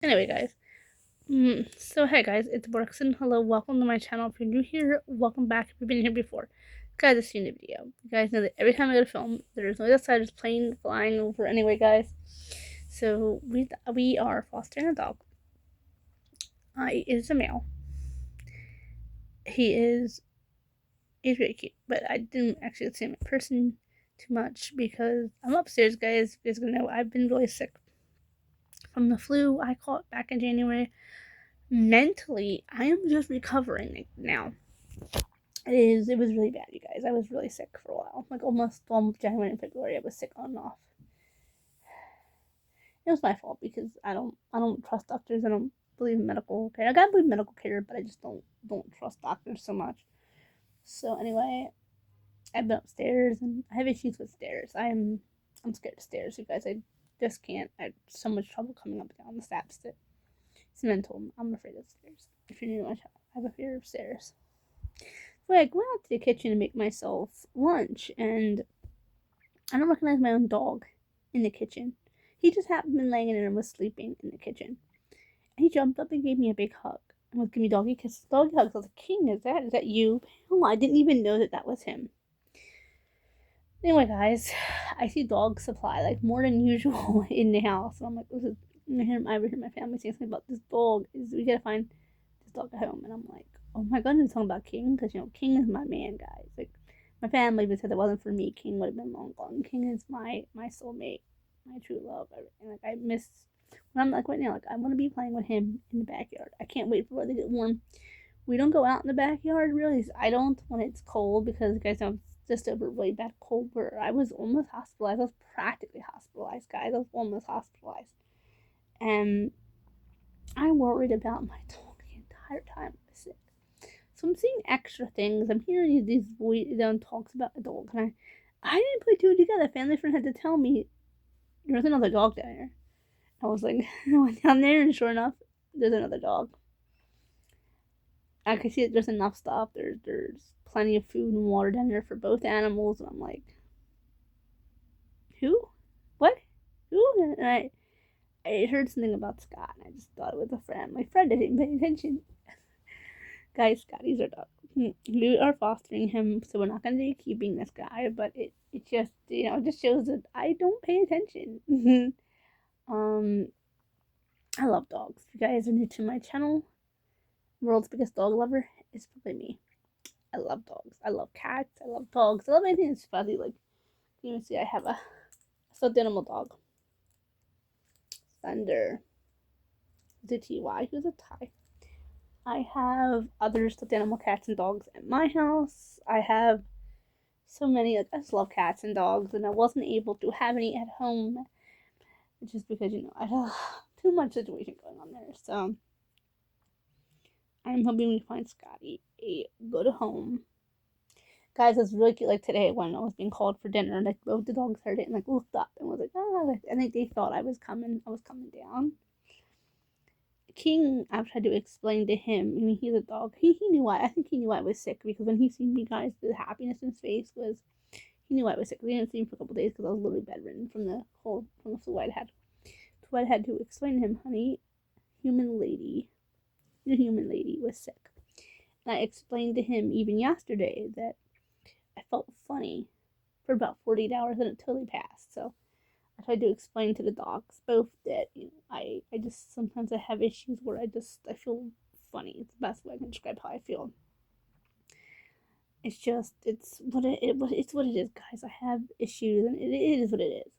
Anyway, guys. So hey guys, it's Brookston. Hello, welcome to my channel. If you're new here, welcome back. If you've been here before, guys, have seen the video. You guys know that every time I go to film, there's noise outside, there's plane flying over. Anyway, guys, so we are fostering a dog. He is a male. He's really cute, but I didn't actually see him in person too much because I'm upstairs, guys. You guys gonna know I've been really sick from the flu. I caught back in January. Mentally, I am just recovering now. It was really bad, you guys. I was really sick for a while. Like almost all January and February I was sick on and off. It was my fault because I don't trust doctors. I don't believe in medical care. I gotta believe in medical care, but I just don't trust doctors so much. So anyway, I've been upstairs and I have issues with stairs. I'm scared of stairs, you guys. I just can't. I have so much trouble coming up and down the steps that it's mental. I'm afraid of stairs. If you're new to my channel, I have a fear of stairs. So I went out to the kitchen to make myself lunch, and I don't recognize my own dog in the kitchen. He just happened to be laying in and was sleeping in the kitchen. And he jumped up and gave me a big hug and was giving me doggy kisses, doggy hugs. I was like, King, is that you? Oh, I didn't even know that was him. Anyway, guys, I see dog supply like more than usual in the house. So I'm like, this is. I hear my family saying something about this dog. We gotta find this dog at home, and I'm like, oh my goodness, talking about King because King is my man, guys. Like my family even said it wasn't for me, King would have been long gone. King is my soulmate, my true love, everything. Like I miss when I'm like right now, like I want to be playing with him in the backyard. I can't wait for when they get warm. We don't go out in the backyard really. I don't when it's cold because you guys know just over a really bad cold where I was almost hospitalized. I was practically hospitalized, guys. I was almost hospitalized, and I worried about my dog the entire time I was sick. So I'm seeing extra things. I'm hearing these talks about a dog, and I didn't put two together. A family friend had to tell me there's another dog down there. I was like, I went down there, and sure enough, there's another dog. I could see that there's enough stuff. There's plenty of food and water down there for both animals, and I'm like, who? What? Who? And I heard something about Scott, and I just thought it was a friend. My friend didn't pay attention. Guys, Scotty's our dog. We are fostering him, so we're not going to be keeping this guy, but it just, it just shows that I don't pay attention. um, I love dogs. If you guys are new to my channel, world's biggest dog lover is probably me. I love dogs. I love cats. I love dogs. I love anything that's fuzzy. Like, you can see I have a stuffed animal dog. Thunder. The TY, who's a tie. I have other stuffed animal cats and dogs at my house. I have so many. Like, I just love cats and dogs, and I wasn't able to have any at home just because I had too much situation going on there. So I'm hoping we find Scotty a good home. Guys, it was really cute. Like today, when I was being called for dinner, like both the dogs heard it and like looked up and was like, "Ah!" I think they thought I was coming. I was coming down. King, I've tried to explain to him. I mean, he's a dog. He knew why. I think he knew I was sick because when he seen me, guys, the happiness in his face was. He knew I was sick. We didn't see him for a couple days because I was literally bedridden from the flu I'd had. So I had to explain to him, honey, the human lady was sick. And I explained to him even yesterday that I felt funny for about 48 hours and it totally passed. So I tried to explain to the dogs both that I just sometimes I have issues where I feel funny. It's the best way I can describe how I feel. It's just it's what it is, guys. I have issues and it is what it is.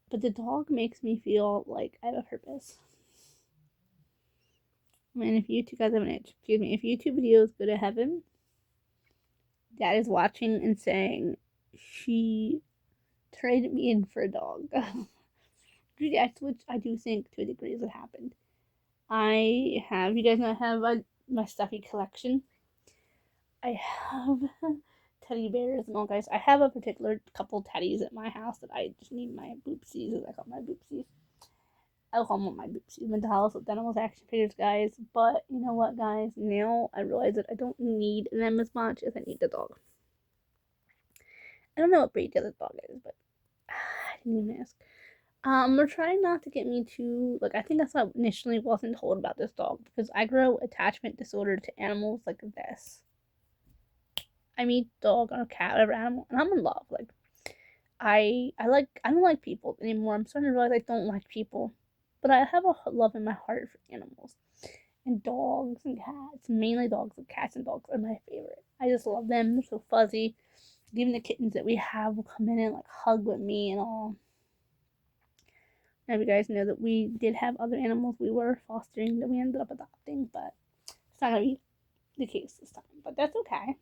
But the dog makes me feel like I have a purpose. I mean, if YouTube guys have an itch, excuse me, if YouTube videos go to heaven, Dad is watching and saying she traded me in for a dog. That's what I do think to a degree is what happened. I have, you guys know, I have my stuffy collection. I have teddy bears and all, guys. I have a particular couple teddies at my house that I just need my boopsies, as I call my boopsies. I call them my boopsies. Mental health with animals action figures, guys. But you know what, guys? Now I realize that I don't need them as much as I need the dog. I don't know what breed the other dog is, but I didn't even ask. We're trying not to get me too like. I think that's why I initially wasn't told about this dog because I grow attachment disorder to animals like this. I meet dog or cat, whatever animal, and I'm in love. Like I don't like people anymore. I'm starting to realize I don't like people, but I have a love in my heart for animals and dogs and cats. Mainly dogs and cats and dogs are my favorite. I just love them. They're so fuzzy. Even the kittens that we have will come in and like hug with me and all. Now you guys know that we did have other animals we were fostering that we ended up adopting, but it's not gonna be the case this time. But that's okay.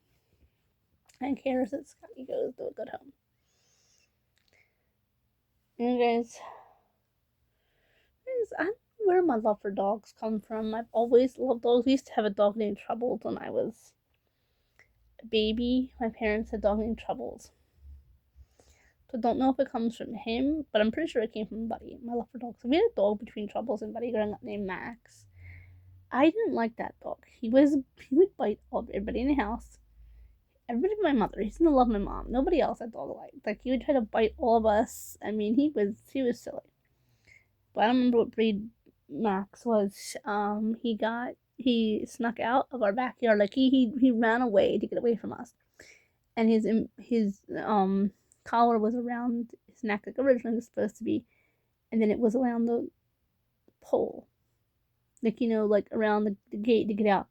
And cares that Scotty goes to a good home. And guys, I don't know where my love for dogs come from. I've always loved dogs. We used to have a dog named Troubles when I was a baby. My parents had a dog named Troubles. So I don't know if it comes from him, but I'm pretty sure it came from Buddy. My love for dogs. So we had a dog between Troubles and Buddy growing up named Max. I didn't like that dog. He would bite everybody in the house. Everybody but my mother. He didn't love my mom. Nobody else that dog liked. Like he would try to bite all of us. I mean, he was silly. But I don't remember what breed Max was. He snuck out of our backyard. Like he ran away to get away from us. And his collar was around his neck like originally it was supposed to be, and then it was around the pole, like like around the gate to get out.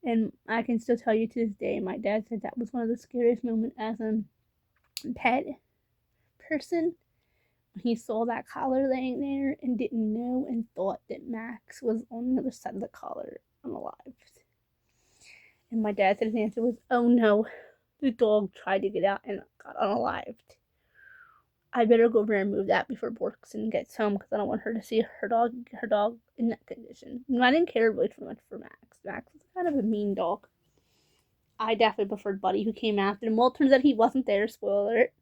And I can still tell you to this day, my dad said that was one of the scariest moments as a pet person. He saw that collar laying there and didn't know and thought that Max was on the other side of the collar unalive. And my dad said his answer was, "Oh no, the dog tried to get out and got unalived. I better go over and move that before Borkson gets home because I don't want her to see her dog in that condition." And I didn't care really too much for Max. Max was kind of a mean dog. I definitely preferred Buddy, who came after him. Well, it turns out he wasn't there, spoiler alert.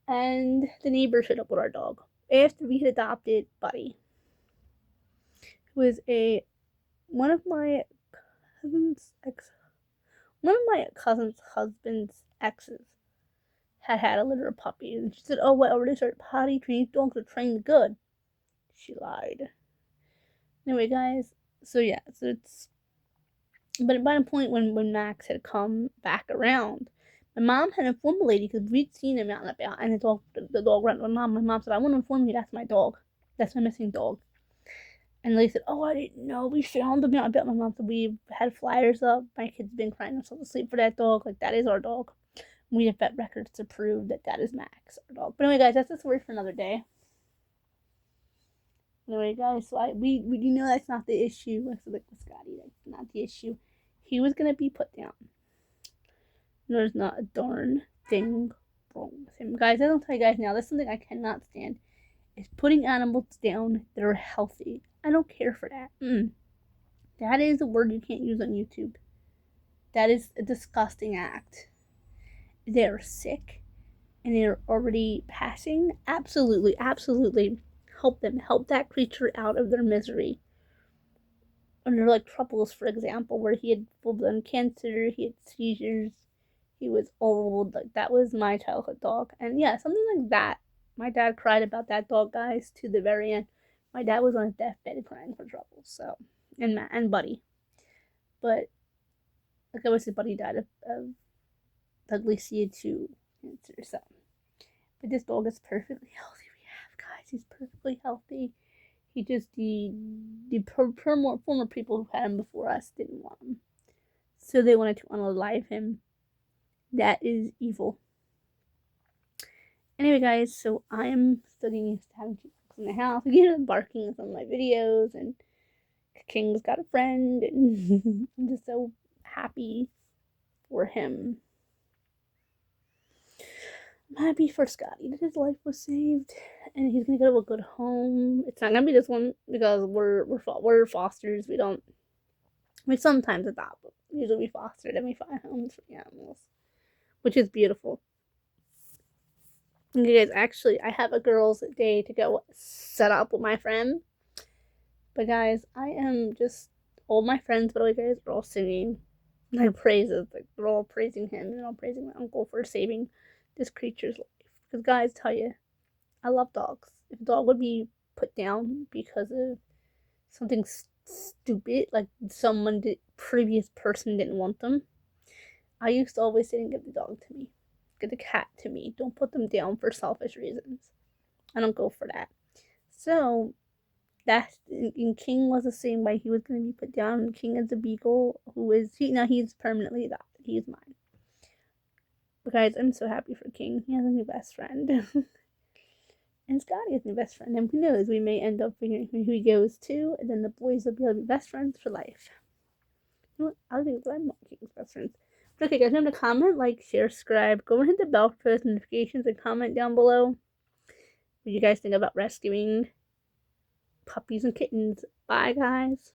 And the neighbor showed up with our dog after we had adopted Buddy, who was one of my cousin's husband's exes had a litter of puppies, and she said, "Oh, well, I already started potty training. Dogs are trained good." She lied. Anyway, guys, so yeah, so it's. But by the point when Max had come back around, my mom had informed the lady because we'd seen him out and about, and the dog ran with my mom. My mom said, "I want to inform you that's my dog. That's my missing dog." And the lady said, "Oh, I didn't know. We found him out and about." My mom said, "We had flyers up. My kid's been crying themselves to sleep for that dog. Like, that is our dog. We have vet records to prove that is Max, our dog." But anyway, guys, that's the story for another day. Anyway, guys, so we that's not the issue. I said, like with Scotty, that's not the issue. He was gonna be put down. There's not a darn thing wrong with him. Guys, I don't tell you guys now, that's something I cannot stand. Is putting animals down that are healthy. I don't care for that. That is a word you can't use on YouTube. That is a disgusting act. They're sick and they're already passing. Absolutely, absolutely. Help them. Help that creature out of their misery. Under like Troubles, for example, where he had full-blown cancer, he had seizures, he was old. Like, that was my childhood dog. And yeah, something like that. My dad cried about that dog, guys, to the very end. My dad was on his deathbed crying for Troubles. So, and Buddy. But like I said, Buddy died of Taglicea 2 cancer. So, but this dog is perfectly healthy. We have, guys, he's perfectly healthy. He just the former people who had him before us didn't want him, so they wanted to unalive him. That is evil. Anyway, guys, so I am still getting used to having two dogs in the house. Again, barking in some of my videos, and King's got a friend, and I'm just so happy for him. I'm happy for Scotty that his life was saved, and he's gonna go to a good home. It's not gonna be this one because we're fosters. We sometimes adopt, but usually we foster and we find homes for the animals, which is beautiful. And you guys, actually, I have a girls' day to go set up with my friend. But guys, I am just all my friends, but all you guys are all singing my praises. Like, they're all praising him and all praising my uncle for saving this creature's life. Because guys, tell you, I love dogs. if a dog would be put down because of something stupid, like previous person didn't want them, I used to always say, "Give the dog to me, give the cat to me. Don't put them down for selfish reasons. I don't go for that." So that and King was the same way. He was going to be put down. King is a beagle who is he's permanently adopted. He's mine. But guys, I'm so happy for King. He has a new best friend. And Scotty is my best friend. And who knows, we may end up figuring who he goes to, and then the boys will be able to be best friends for life. You know what? I'll do that. I'm not King's best friends. But okay, guys, remember to comment, like, share, subscribe. Go and hit the bell for those notifications and comment down below what you guys think about rescuing puppies and kittens. Bye, guys.